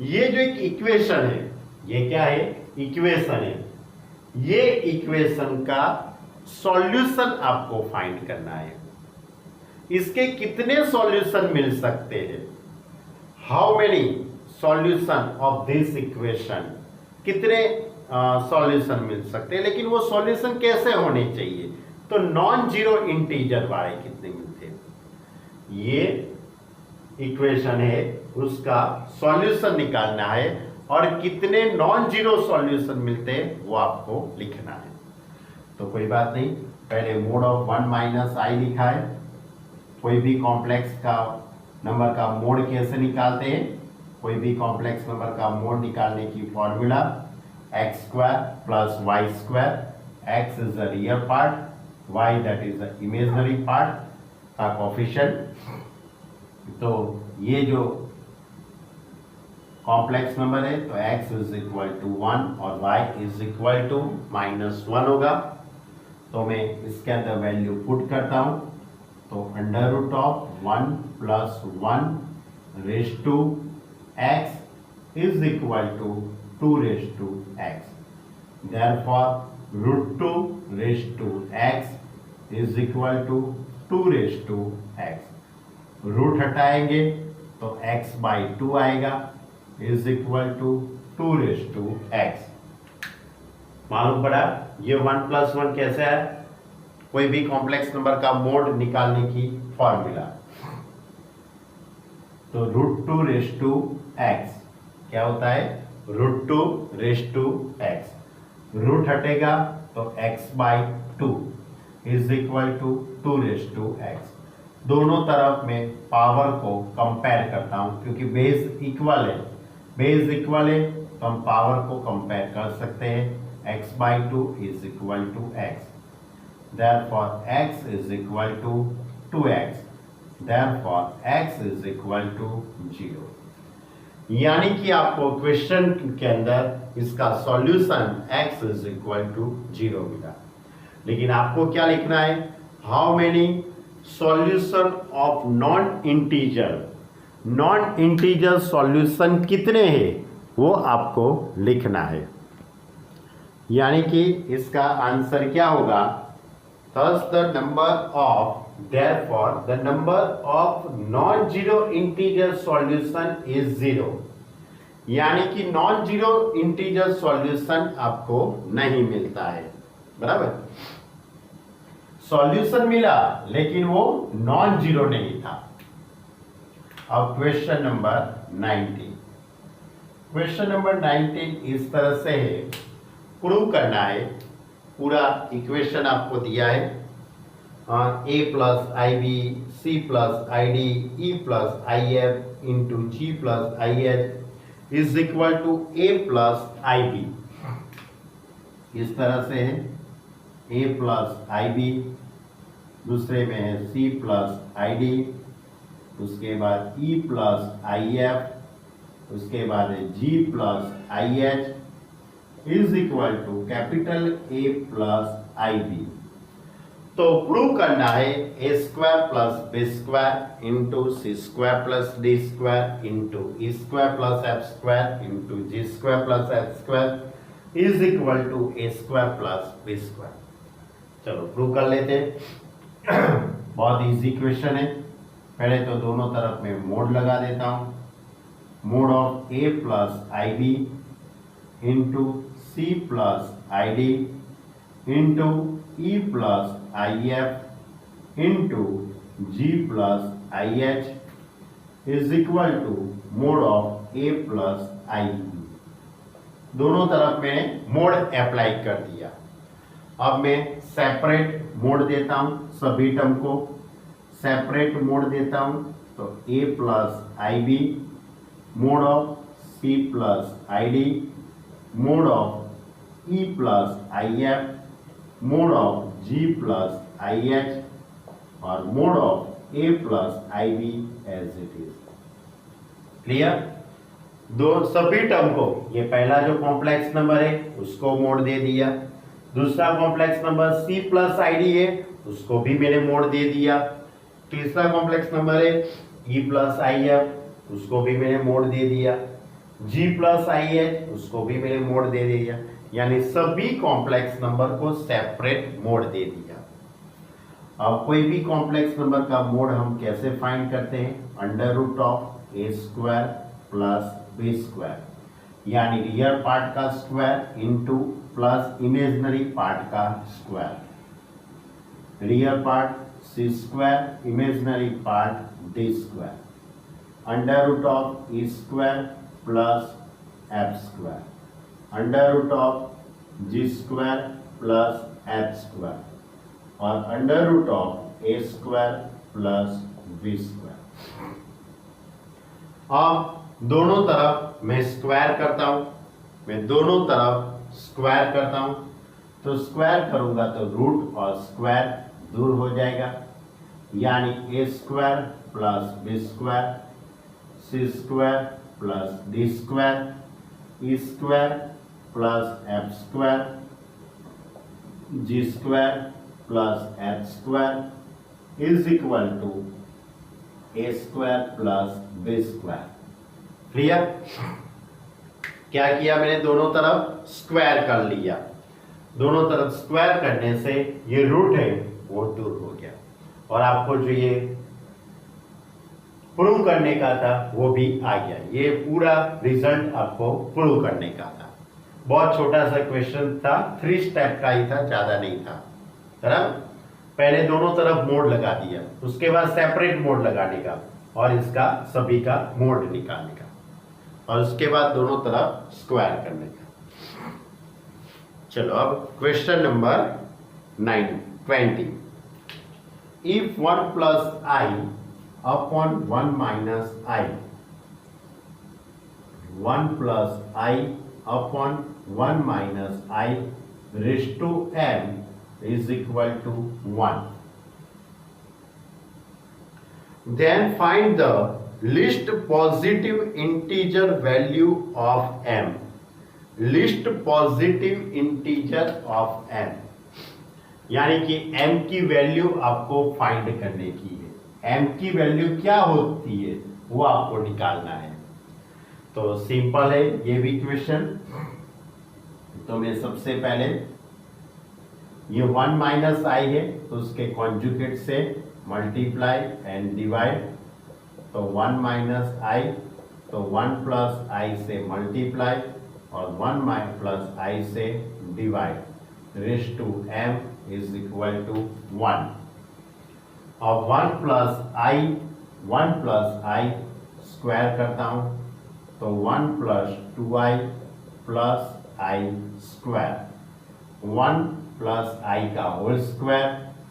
ये जो एक equation है, ये क्या है? Equation है। ये equation का सॉल्यूशन आपको फाइंड करना है। इसके कितने सॉल्यूशन मिल सकते हैं? How many solution of this equation, कितने सॉल्यूशन मिल सकते हैं, लेकिन वो सॉल्यूशन कैसे होने चाहिए? तो नॉन जीरो इंटीजर वाले कितने मिलते हैं, ये इक्वेशन है, उसका सॉल्यूशन निकालना है और कितने नॉन जीरो सॉल्यूशन मिलते हैं वो आपको लिखना है। तो कोई बात नहीं, पहले मोड ऑफ 1 माइनस आई लिखा है। कोई भी कॉम्प्लेक्स का नंबर का मोड कैसे निकालते हैं? कोई भी कॉम्प्लेक्स नंबर का मोड निकालने की formula x square plus y square. X is the real part, y that is the imaginary part का कोफिशिएंट। तो ये जो कॉम्प्लेक्स नंबर है तो x इज इक्वल टू 1 और y इज इक्वल टू -1 होगा। तो मैं इसके अंदर वैल्यू पुट करता हूं, तो under root of 1 plus 1 raise to x is equal to 2 raise to x। Therefore root 2 raise to x is equal to 2 raise to x। Root हटाएंगे तो x बाई 2 आएगा is equal to 2 raise to x। मालूम पड़ा ये 1 plus 1 कैसे है? कोई भी कॉम्प्लेक्स नंबर का मोड निकालने की फॉर्मूला। तो रूट 2 रेस टू x क्या होता है? Root 2 raise to x। Root हटेगा तो x by 2 is equal to 2 raise to x। दोनों तरफ में पावर को कंपेयर करता हूं क्योंकि बेस इक्वल है। बेस इक्वल है तो हम पावर को कंपेयर कर सकते हैं। x by 2 is equal to x। Therefore x is equal to 2x। Therefore x is equal to 0। यानी कि आपको क्वेश्चन के अंदर इसका solution x is equal to 0 मिला। लेकिन आपको क्या लिखना है? How many solution of non integer, non integer solution कितने हैं वो आपको लिखना है। यानी कि इसका आंसर क्या होगा? Thus the number of, therefore the number of non-zero integer solution is 0। यानी कि नॉन जीरो इंटीजर सॉल्यूशन आपको नहीं मिलता है। बराबर, सॉल्यूशन मिला लेकिन वो नॉन जीरो नहीं था। अब क्वेश्चन नंबर 19। क्वेश्चन नंबर 19 इस तरह से है, प्रूव करना है। पूरा इक्वेशन आपको दिया है, a plus i b, c plus i d, e plus i f into g plus i h is equal to a plus i b. इस तरह से है a प्लस आई बी, दूसरे में है c प्लस आई डी, उसके बाद e plus i F, उसके बाद है g plus i h is equal to capital A plus i b. तो प्रूव करना है a square plus b square into c square plus d square into e square plus f square into g square plus f square is equal to a square plus b square. चलो prove कर लेते हैं। बहुत easy question है। पहले तो दोनों तरफ में मोड लगा देता हूँ। Mod of a plus i b into C plus i d into e plus i f into g plus i h is equal to mod of a plus i b. दोनों तरफ मैंने mode apply कर दिया। अब मैं separate mode देता हूं, सभी टर्म को सेपरेट मोड देता हूं। तो a plus i b mod of c plus i d mod of e plus i f mod of g plus i h और mod of a plus i b as it is. Clear? दो सभी term को, ये पहला जो complex number है उसको mode दे दिया, दूसरा complex number c plus i D है उसको भी मैंने मोड दे दिया, तीसरा कॉम्प्लेक्स नंबर है e प्लस आई एफ उसको भी मैंने मोड दे दिया, g प्लस आई एच उसको भी मैंने मोड दे दिया, यानी सभी कॉम्प्लेक्स नंबर को सेपरेट मोड दे दिया। अब कोई भी कॉम्प्लेक्स नंबर का मोड हम कैसे फाइंड करते हैं? Under root of a square plus b square, यानी रियल पार्ट का square into plus imaginary part का square. Real part c square, imaginary part d square, under root of e square plus f square, under root of g square plus h square और under root of a square plus b square. अब दोनों तरफ मैं square करता हूं, मैं दोनों तरफ स्क्वायर करता हूं, तो स्क्वायर करूंगा तो रूट और स्क्वायर दूर हो जाएगा, यानी a square plus b square, c square plus d square, e square plus f square, g square plus h square is equal to a square plus b square. Clear? क्या किया मैंने? दोनों तरफ स्क्वायर कर लिया, दोनों तरफ स्क्वायर करने से ये रूट है वो दूर हो गया और आपको जो ये प्रूव करने का था वो भी आ गया। ये पूरा रिजल्ट आपको प्रूव करने का था। बहुत छोटा सा क्वेश्चन था, 3 स्टेप का ही था, ज्यादा नहीं था। बराबर? पहले दोनों तरफ मोड लगा दिया, उसके बाद सेपरेट मोड लगाने का और इसका सभी का मोड निकालने का और उसके बाद दोनों तरफ स्क्वायर करने का। चलो अब question number 20। If 1 plus i upon 1 minus i, 1 plus i upon 1 minus i raise to m is equal to 1. Then find the least positive integer value of m. Least positive integer of m, यानी कि m की value आपको find करने की है। m की value क्या होती है वो आपको निकालना है। तो सिंपल है ये भी क्वेश्चन। तो मैं सबसे पहले ये 1 माइनस आई है तो उसके कॉन्जुगेट से मल्टीप्लाई एंड डिवाइड, तो 1 माइनस आई तो 1 प्लस आई से मल्टीप्लाई और 1 प्लस आई से divide raise to m is equal to 1। और 1 प्लस आई स्क्वायर करता हूं तो 1 plus 2i plus i square, 1 plus i का होल स्क्वायर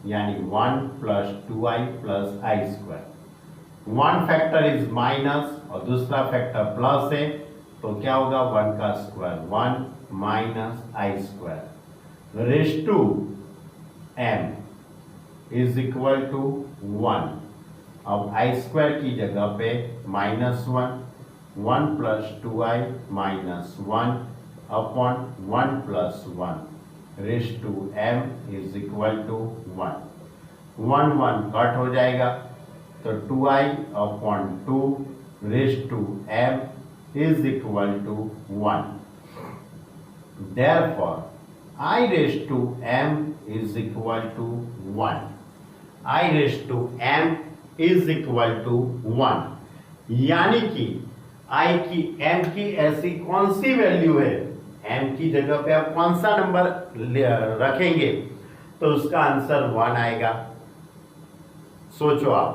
यानी 1 plus 2i plus i square. 1 factor is minus और दूसरा फैक्टर प्लस है तो क्या होगा? 1 का square 1 minus i square raise to m is equal to 1। अब आई स्क्वायर की जगह पे -1, 1 plus 2i minus 1 upon 1 plus 1 raise to m is equal to 1। 1 cut हो जाएगा तो 2i upon 2 raise to m is equal to 1। Therefore I raised to m is equal to 1. I raised to m is equal to 1, यानी कि i की m की ऐसी कौन सी value है, m की जगह पे आप कौन सा नंबर रखेंगे तो उसका आंसर 1 आएगा। सोचो आप,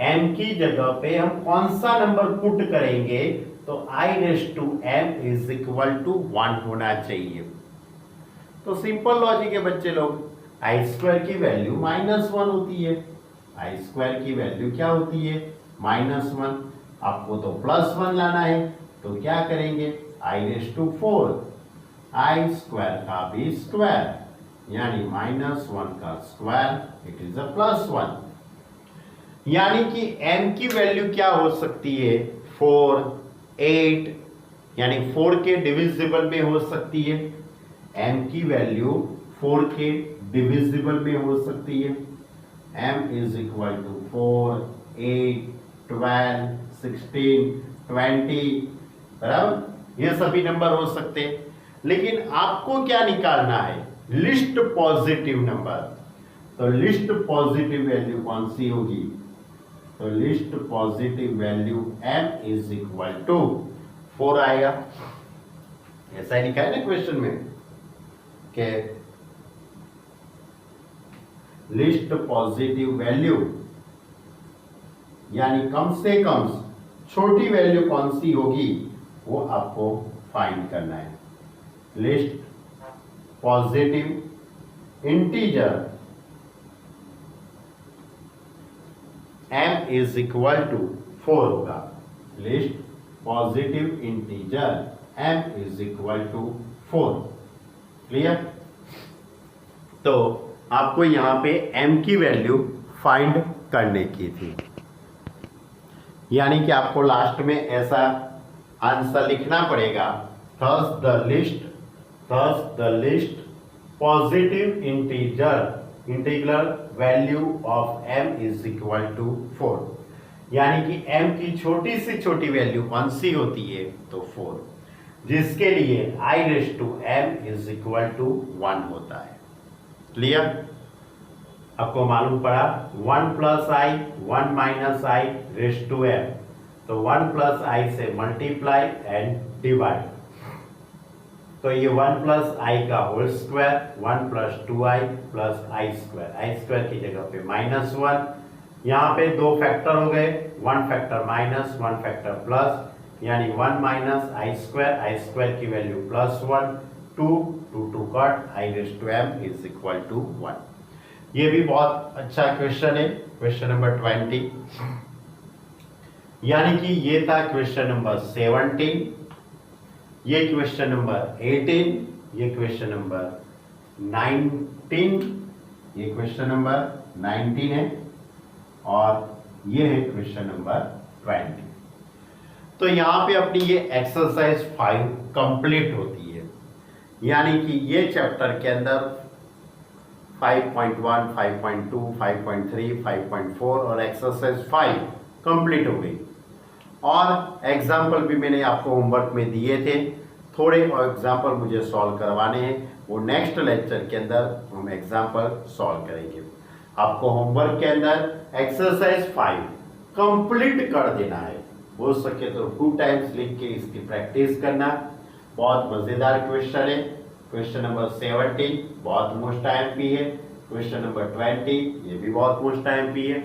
m की जगह पे हम कौन सा नंबर पुट करेंगे तो i raise to m is equal to 1 होना चाहिए। तो सिंपल लॉजिक है बच्चे लोग, आई स्क्वायर की वैल्यू -1 होती है। आई स्क्वायर की वैल्यू क्या होती है? -1, आपको तो +1 लाना है, तो क्या करेंगे i⁴ i स्क्वायर का भी स्क्वायर यानी -1 का स्क्वायर इट इज अ +1। यानी कि m की वैल्यू क्या हो सकती है 4, 8 यानी 4 के डिविजिबल में हो सकती है। m की वैल्यू 4 के डिविजिबल में हो सकती है। m इज इक्वल टू 4, 8, 12, 16, 20 बराबर, ये सभी नंबर हो सकते हैं। लेकिन आपको क्या निकालना है लिस्ट पॉजिटिव नंबर। तो लिस्ट पॉजिटिव वैल्यू कौन सी होगी, तो least positive value m is equal to 4 आएगा। ऐसा ही लिखा है ना क्वेश्चन में कि लिस्ट पॉजिटिव वैल्यू यानी कम से कम छोटी वैल्यू कौन सी होगी वो आपको फाइंड करना है। Least positive integer m is equal to 4 होगा। Least positive integer m is equal to 4। Clear? तो आपको यहां पे m की वैल्यू फाइंड करने की थी, यानी कि आपको लास्ट में ऐसा आंसर लिखना पड़ेगा thus the list positive integral value of m is equal to 4। यानी कि m की छोटी से छोटी वैल्यू कौन सी होती है तो 4, जिसके लिए i⁴m इज इक्वल टू 1 होता है। क्लियर? आपको मालूम पड़ा 1 + i 1 - i⁴m, तो 1 + i से मल्टीप्लाई एंड डिवाइड, तो ये 1 + i का होल स्क्वायर 1 + 2i + i² की जगह पे -1, यहाँ पे दो फैक्टर हो गए, 1 फैक्टर माइनस 1 फैक्टर प्लस, यानी 1 - i² की value +1, 2 cut i⁴m is equal to 1। ये भी बहुत अच्छा क्वेश्चन है, क्वेश्चन नंबर 20। यानी कि ये था क्वेश्चन नंबर 17, ये क्वेश्चन नंबर 18, ये क्वेश्चन नंबर 19, ये क्वेश्चन नंबर 19 है और ये है क्वेश्चन नंबर 20। तो यहाँ पे अपनी ये एक्सरसाइज 5 कंप्लीट होती है, यानी कि ये चैप्टर के अंदर 5.1, 5.2, 5.3, 5.4 और एक्सरसाइज 5 कंप्लीट हो गई। और एग्जाम्पल भी मैंने आपको होमवर्क में दिए थे, थोड़े और एग्जाम्पल मुझे सॉल्व करवाने हैं, वो नेक्स्ट लेक्चर के अंदर हम एग्जाम्पल सॉल्व करेंगे। आपको होमवर्क के अंदर एक्सरसाइज 5 कंप्लीट कर देना है, हो सके तो 2 टाइम्स लिख के इसकी प्रैक्टिस करना। बहुत मजेदार क्वेश्चन है। क्वेश्चन नंबर 17 बहुत मोस्ट आईएमपी है, क्वेश्चन नंबर 20 ये भी बहुत मोस्ट आईएमपी है,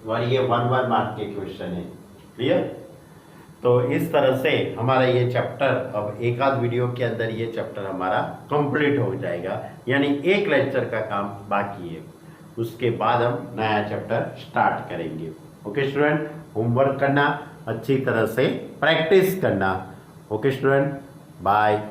और ये 1 मार्क के क्वेश्चन है। क्लियर? तो इस तरह से हमारा ये चैप्टर अब एक आध वीडियो के अंदर ये चैप्टर हमारा कंप्लीट हो जाएगा, यानी एक लेक्चर का काम बाकी है, उसके बाद हम नया चैप्टर स्टार्ट करेंगे। ओके स्टूडेंट, होमवर्क करना, अच्छी तरह से प्रैक्टिस करना। Okay student, bye.